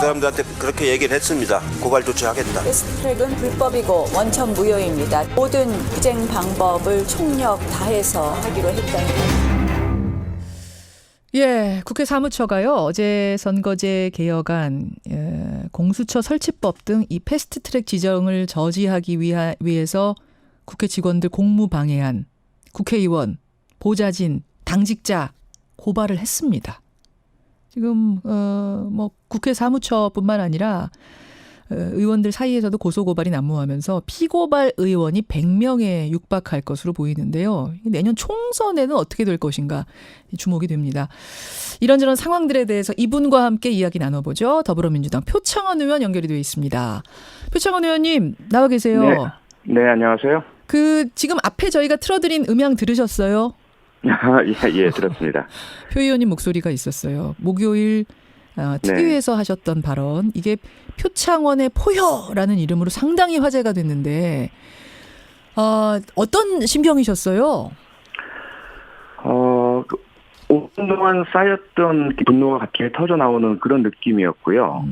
사람들한테 그렇게 얘기를 했습니다. 고발 조치하겠다. 패스트트랙은 불법이고 원천 무효입니다. 모든 투쟁 방법을 총력 다해서 하기로 했다는. 예, 국회 사무처가요. 어제 선거제 개혁안, 공수처 설치법 등 이 패스트트랙 지정을 저지하기 위해서 국회 직원들 공무방해한 국회의원, 보좌진, 당직자 고발을 했습니다. 지금 뭐 국회 사무처뿐만 아니라 의원들 사이에서도 고소고발이 난무하면서 피고발 의원이 100명에 육박할 것으로 보이는데요. 내년 총선에는 어떻게 될 것인가 주목이 됩니다. 이런저런 상황들에 대해서 이분과 함께 이야기 나눠보죠. 더불어민주당 표창원 의원 연결이 되어 있습니다. 표창원 의원님 나와 계세요. 네, 안녕하세요. 지금 앞에 저희가 틀어드린 음향 들으셨어요? 예, 들었습니다. 표 의원님 목소리가 있었어요. 목요일 특위에서 하셨던 발언, 이게 표창원의 포효라는 이름으로 상당히 화제가 됐는데 어떤 심경이셨어요? 오랫동안 쌓였던 분노가 갑자기 터져 나오는 그런 느낌이었고요.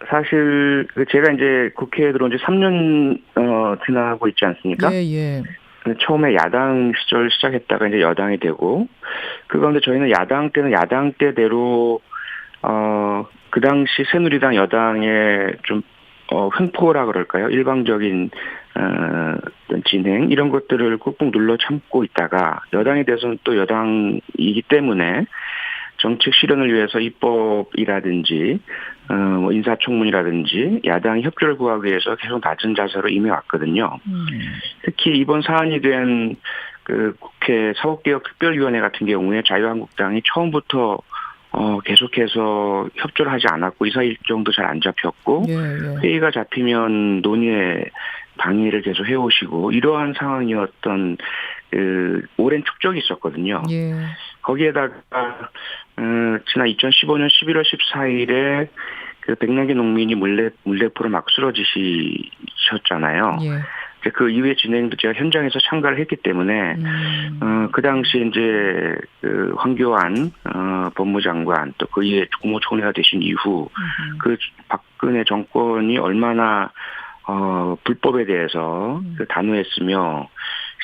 사실 제가 이제 국회에 들어온 지 3년 지나고 있지 않습니까? 예. 처음에 야당 시절 시작했다가 이제 여당이 되고, 그 가운데 저희는 야당 때는 야당 때대로 그 당시 새누리당 여당의 좀 횡포라 그럴까요? 일방적인 어떤 진행 이런 것들을 꾹꾹 눌러 참고 있다가 여당이 돼서는 또 여당이기 때문에 정책 실현을 위해서 입법이라든지 뭐 인사청문이라든지 야당이 협조를 구하기 위해서 계속 낮은 자세로 임해왔거든요. 특히 이번 사안이 된 그 국회 사법개혁특별위원회 같은 경우에 자유한국당이 처음부터 계속해서 협조를 하지 않았고 이사 일정도 잘 안 잡혔고 회의가 잡히면 논의에 방해를 계속 해오시고 이러한 상황이었던 오랜 축적이 있었거든요. 거기에다가 지난 2015년 11월 14일에 그 100명의 농민이 물대포로 막 쓰러지셨잖아요. 그 이후에 진행도 제가 현장에서 참가를 했기 때문에 그 당시 이제 그 황교안 법무장관 또 그 이후에 국무총리가 되신 이후 그 박근혜 정권이 얼마나 불법에 대해서 그 단호했으며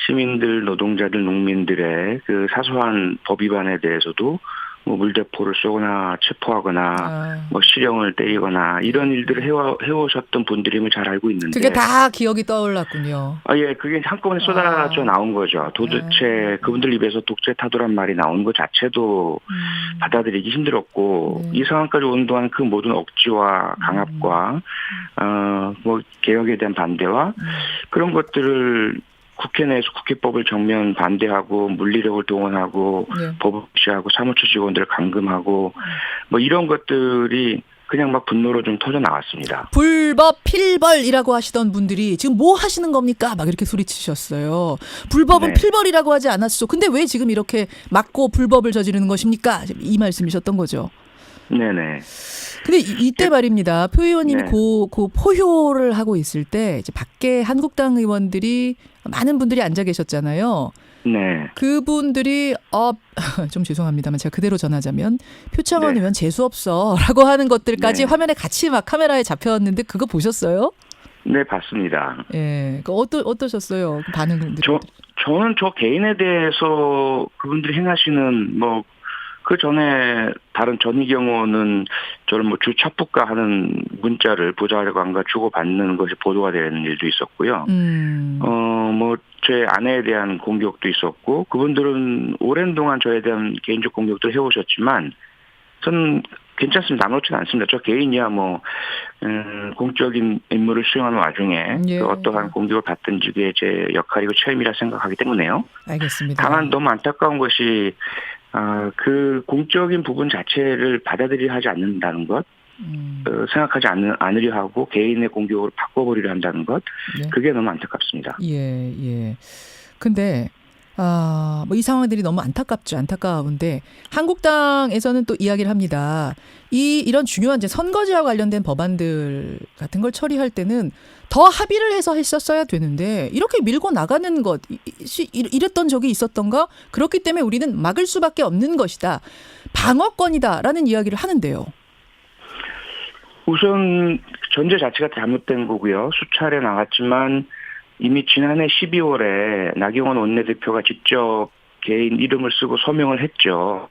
시민들, 노동자들, 농민들의 그 사소한 법 위반에 대해서도 뭐 물대포를 쏘거나 체포하거나 뭐 실형을 때리거나 이런 일들을 해오셨던 분들임을 잘 알고 있는데 그게 다 기억이 떠올랐군요. 예, 그게 한꺼번에 쏟아져 나온 거죠. 도대체 그분들 입에서 독재 타도란 말이 나온 것 자체도 받아들이기 힘들었고 이 상황까지 오는 동안 그 모든 억지와 강압과 뭐 개혁에 대한 반대와 그런 것들을 국회 내에서 국회법을 정면 반대하고 물리력을 동원하고 법을 무시하고 사무처 직원들을 감금하고 뭐 이런 것들이 그냥 막 분노로 좀 터져 나왔습니다. 불법 필벌이라고 하시던 분들이 지금 뭐 하시는 겁니까? 막 이렇게 소리치셨어요. 불법은 필벌이라고 하지 않았어. 근데 왜 지금 이렇게 막고 불법을 저지르는 것입니까? 이 말씀이셨던 거죠. 네네. 근데 이때 말입니다. 표 의원님이 그 포효를 하고 있을 때 이제 밖에 한국당 의원들이 많은 분들이 앉아 계셨잖아요. 그분들이 좀 죄송합니다만 제가 그대로 전하자면 표창원 의원 재수 없어라고 하는 것들까지 화면에 같이 막 카메라에 잡혔는데 그거 보셨어요? 네, 봤습니다. 예, 어떠셨어요? 그 반응들? 저는 저 개인에 대해서 그분들이 행하시는 뭐 그 전에 다른 전희경 의원은 저를 뭐 주차폭가 하는 문자를 보좌관과 주고받는 것이 보도가 되는 일도 있었고요. 뭐 제 아내에 대한 공격도 있었고 그분들은 오랜 동안 저에 대한 개인적 공격도 해오셨지만 저는 괜찮습니다. 아무렇지는 않습니다. 저 개인이야 뭐 공적인 임무를 수행하는 와중에 그 어떠한 공격을 받든지 그게 제 역할이고 책임이라 생각하기 때문에요. 알겠습니다. 다만 너무 안타까운 것이 그 공적인 부분 자체를 받아들이려 하지 않는다는 것, 생각하지 않으려 하고 개인의 공격으로 바꿔버리려 한다는 것, 그게 너무 안타깝습니다. 예. 근데 뭐 이 상황들이 너무 안타까운데 한국당에서는 또 이야기를 합니다. 이런 중요한 이제 선거제와 관련된 법안들 같은 걸 처리할 때는 더 합의를 해서 했었어야 되는데 이렇게 밀고 나가는 것 이랬던 적이 있었던가? 그렇기 때문에 우리는 막을 수밖에 없는 것이다. 방어권이다라는 이야기를 하는데요. 우선 전제 자체가 잘못된 거고요. 수차례 나왔지만 이미 지난해 12월에 나경원 원내대표가 직접 개인 이름을 쓰고 서명을 했죠.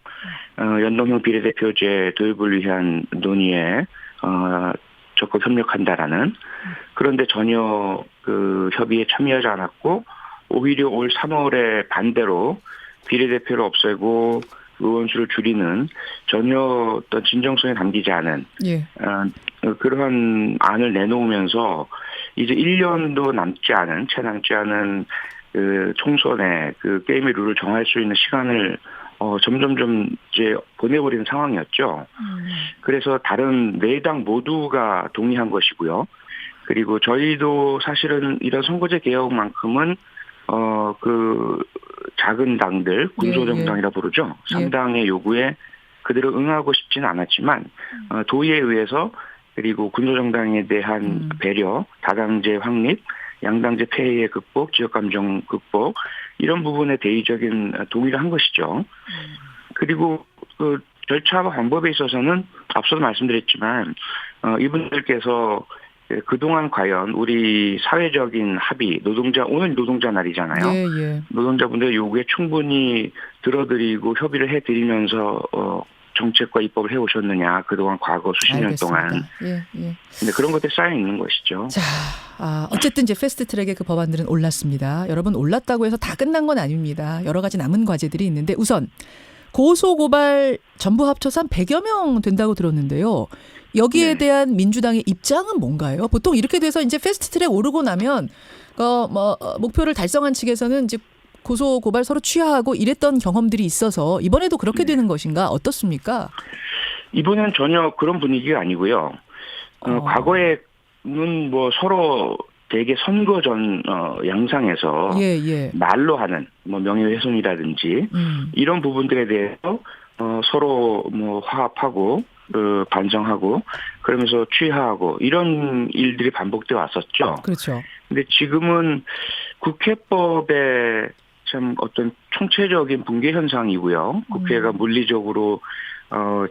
연동형 비례대표제 도입을 위한 논의에 적극 협력한다라는. 그런데 전혀 그 협의에 참여하지 않았고 오히려 올 3월에 반대로 비례대표를 없애고 의원수를 줄이는 전혀 어떤 진정성이 담기지 않은 예. 그러한 안을 내놓으면서 이제 1년도 채 남지 않은 그 총선에 그 게임의 룰을 정할 수 있는 시간을 점점점 이제 보내버리는 상황이었죠. 그래서 다른 네 당 모두가 동의한 것이고요. 그리고 저희도 사실은 이런 선거제 개혁만큼은 그 작은 당들 군소정당이라 부르죠. 3당의 요구에 그대로 응하고 싶지는 않았지만 도의에 의해서 그리고 군소정당에 대한 배려, 다당제 확립, 양당제 폐해의 극복, 지역감정 극복 이런 부분에 대의적인 동의를 한 것이죠. 그리고 그 절차와 방법에 있어서는 앞서도 말씀드렸지만 이분들께서 그동안 과연 우리 사회적인 합의, 오늘 노동자 날이잖아요. 예, 예. 노동자분들의 요구에 충분히 들어드리고 협의를 해드리면서 정책과 입법을 해오셨느냐, 그동안 과거 수십 년 동안. 예, 예. 근데 그런 것들이 쌓여 있는 것이죠. 자, 어쨌든 이제 패스트트랙의 그 법안들은 올랐습니다. 여러분 올랐다고 해서 다 끝난 건 아닙니다. 여러 가지 남은 과제들이 있는데 우선 고소고발 전부 합쳐서 한 100여 명 된다고 들었는데요. 여기에 네. 대한 민주당의 입장은 뭔가요? 보통 이렇게 돼서 이제 패스트트랙 오르고 나면 목표를 달성한 측에서는 이제 고소 고발 서로 취하하고 이랬던 경험들이 있어서 이번에도 그렇게 되는 것인가 어떻습니까? 이번엔 전혀 그런 분위기가 아니고요. 과거에는 뭐 서로 대개 선거 전 양상에서 예. 말로 하는 뭐 명예훼손이라든지 이런 부분들에 대해서 서로 뭐 화합하고 반성하고 그러면서 취하하고 이런 일들이 반복돼 왔었죠. 그렇죠. 근데 지금은 국회법에 참 어떤 총체적인 붕괴 현상이고요. 국회가 물리적으로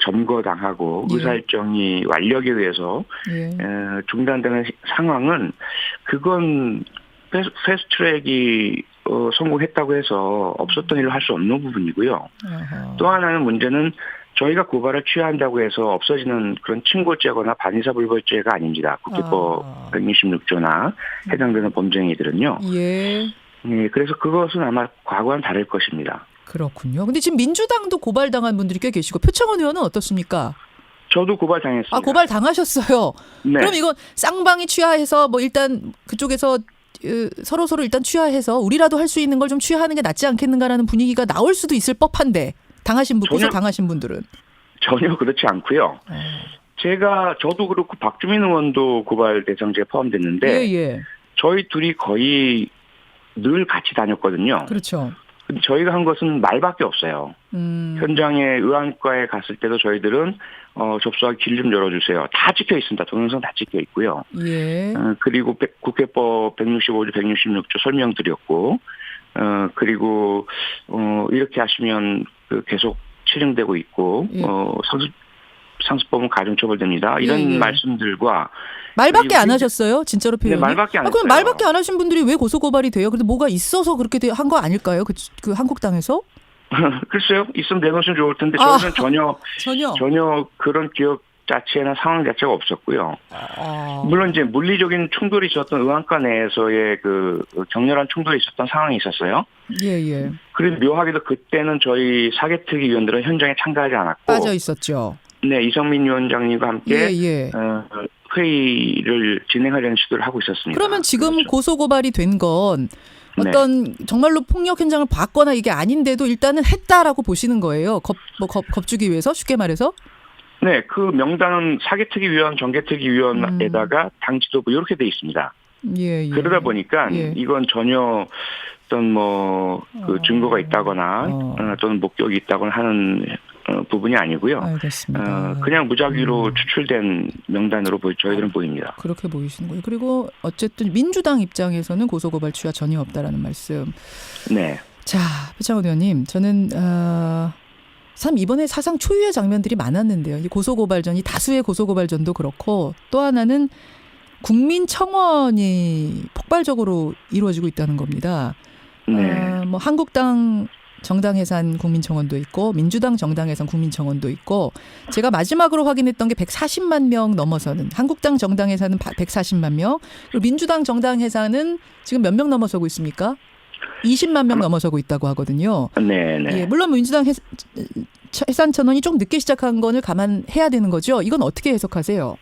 점거당하고 예. 의사일정이 완력에 의해서 중단되는 상황은 그건 패스트트랙이 성공했다고 해서 없었던 일을 할 수 없는 부분이고요. 아하. 또 하나는 문제는 저희가 고발을 취한다고 해서 없어지는 그런 친고죄거나 반의사불벌죄가 아닙니다. 국회법 166조나 해당되는 범죄행위들은요. 예. 네, 그래서 그것은 아마 과거와는 다를 것입니다. 그렇군요. 근데 지금 민주당도 고발당한 분들이 꽤 계시고 표창원 의원은 어떻습니까? 저도 고발당했습니다. 고발 당하셨어요. 네. 그럼 이건 쌍방이 취하해서 뭐 일단 그쪽에서 서로 일단 취하해서 우리라도 할 수 있는 걸 좀 취하하는 게 낫지 않겠는가라는 분위기가 나올 수도 있을 법한데 고소 당하신 분들은 전혀 그렇지 않고요. 저도 그렇고 박주민 의원도 고발 대상자에 포함됐는데 예. 저희 둘이 거의 늘 같이 다녔거든요. 그렇죠. 근데 저희가 한 것은 말밖에 없어요. 현장에 의안과에 갔을 때도 저희들은 접수하기 길 좀 열어주세요. 다 찍혀 있습니다. 동영상 다 찍혀 있고요. 예. 그리고 국회법 165조, 166조 설명드렸고, 그리고 이렇게 하시면 계속 실행되고 있고, 예. 상습범은 가중처벌됩니다. 이런 말씀들과 말밖에 안 하셨어요? 진짜로 표현이? 네, 말밖에 안 했어요. 그럼 말밖에 안 하신 분들이 왜 고소고발이 돼요? 그래도 뭐가 있어서 그렇게 한 거 아닐까요? 그 한국당에서? 글쎄요. 있으면 내놓으면 좋을 텐데 저는 전혀 그런 기억 자체나 상황 자체가 없었고요. 물론 이제 물리적인 충돌이 있었던 의안과 내에서의 그 격렬한 충돌이 있었던 상황이 있었어요. 예. 그래서 묘하게도 그때는 저희 사개특위 위원들은 현장에 참가하지 않았고 빠져 있었죠. 네, 이성민 위원장님과 함께 예. 회의를 진행하려는 시도를 하고 있었습니다. 그러면 지금 그렇죠. 고소고발이 된 건 어떤 정말로 폭력 현장을 봤거나 이게 아닌데도 일단은 했다라고 보시는 거예요. 겁주기 위해서 쉽게 말해서? 네, 그 명단은 사개특위위원, 정개특위위원에다가 당 지도부 이렇게 돼 있습니다. 예. 그러다 보니까 이건 전혀 어떤 그 증거가 있다거나 또는 목격이 있다거나 하는 부분이 아니고요. 알겠습니다. 그냥 무작위로 추출된 명단으로 저희들은 보입니다. 그렇게 보이시는 거예요. 그리고 어쨌든 민주당 입장에서는 고소고발 취하 전혀 없다라는 말씀. 네. 자, 표창원 의원님, 저는 참 이번에 사상 초유의 장면들이 많았는데요. 이 고소고발전이 다수의 고소고발전도 그렇고 또 하나는 국민청원이 폭발적으로 이루어지고 있다는 겁니다. 네. 뭐 한국당 정당 해산 국민청원도 있고 민주당 정당 해산 국민청원도 있고 제가 마지막으로 확인했던 게 140만 명 넘어서는 한국당 정당 해산은 140만 명 그리고 민주당 정당 해산은 지금 몇 명 넘어서고 있습니까? 20만 명 넘어서고 있다고 하거든요. 네. 예, 물론 민주당 해산 천원이 좀 늦게 시작한 거를 감안해야 되는 거죠. 이건 어떻게 해석하세요?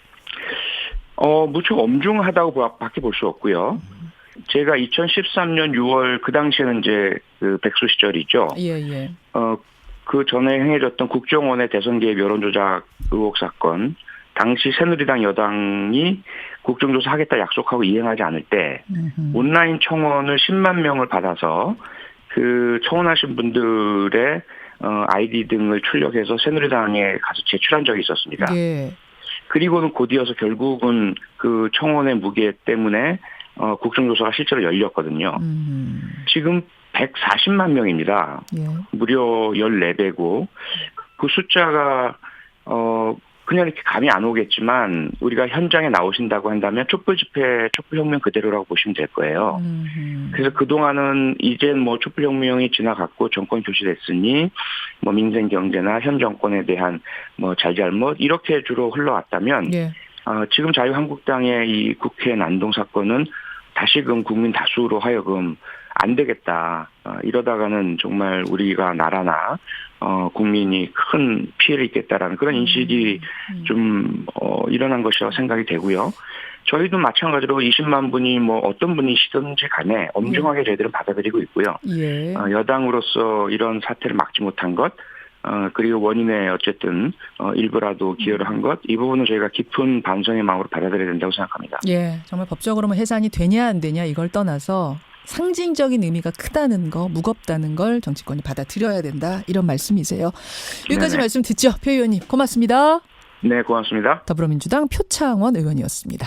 무척 엄중하다고 밖에 볼 수 없고요. 제가 2013년 6월 그 당시에는 이제 그 백수 시절이죠. 예. 그 전에 행해졌던 국정원의 대선 개입 여론조작 의혹 사건, 당시 새누리당 여당이 국정조사 하겠다 약속하고 이행하지 않을 때 온라인 청원을 10만 명을 받아서 그 청원하신 분들의 아이디 등을 출력해서 새누리당에 가서 제출한 적이 있었습니다. 예. 그리고는 곧이어서 결국은 그 청원의 무게 때문에 국정조사가 실제로 열렸거든요. 지금 140만 명입니다. 예. 무려 14배고 그 숫자가 그냥 이렇게 감이 안 오겠지만 우리가 현장에 나오신다고 한다면 촛불 집회, 촛불혁명 그대로라고 보시면 될 거예요. 그래서 그동안은 이제 뭐 촛불혁명이 지나갔고 정권 교체됐으니 뭐 민생 경제나 현 정권에 대한 뭐 잘잘못 이렇게 주로 흘러왔다면 예. 지금 자유한국당의 이 국회 난동 사건은 다시금 국민 다수로 하여금 안 되겠다. 이러다가는 정말 우리가 나라나 국민이 큰 피해를 입겠다라는 그런 인식이 좀 일어난 것이라고 생각이 되고요. 저희도 마찬가지로 20만 분이 뭐 어떤 분이시든지 간에 엄중하게 저희들은 받아들이고 있고요. 예. 여당으로서 이런 사태를 막지 못한 것, 그리고 원인에 어쨌든 일부라도 기여를 한 것, 이 부분은 저희가 깊은 반성의 마음으로 받아들여야 된다고 생각합니다. 예. 정말 법적으로 뭐 해산이 되냐 안 되냐 이걸 떠나서 상징적인 의미가 크다는 거, 무겁다는 걸 정치권이 받아들여야 된다. 이런 말씀이세요. 여기까지 네네. 말씀 듣죠. 표 의원님 고맙습니다. 네, 고맙습니다. 더불어민주당 표창원 의원이었습니다.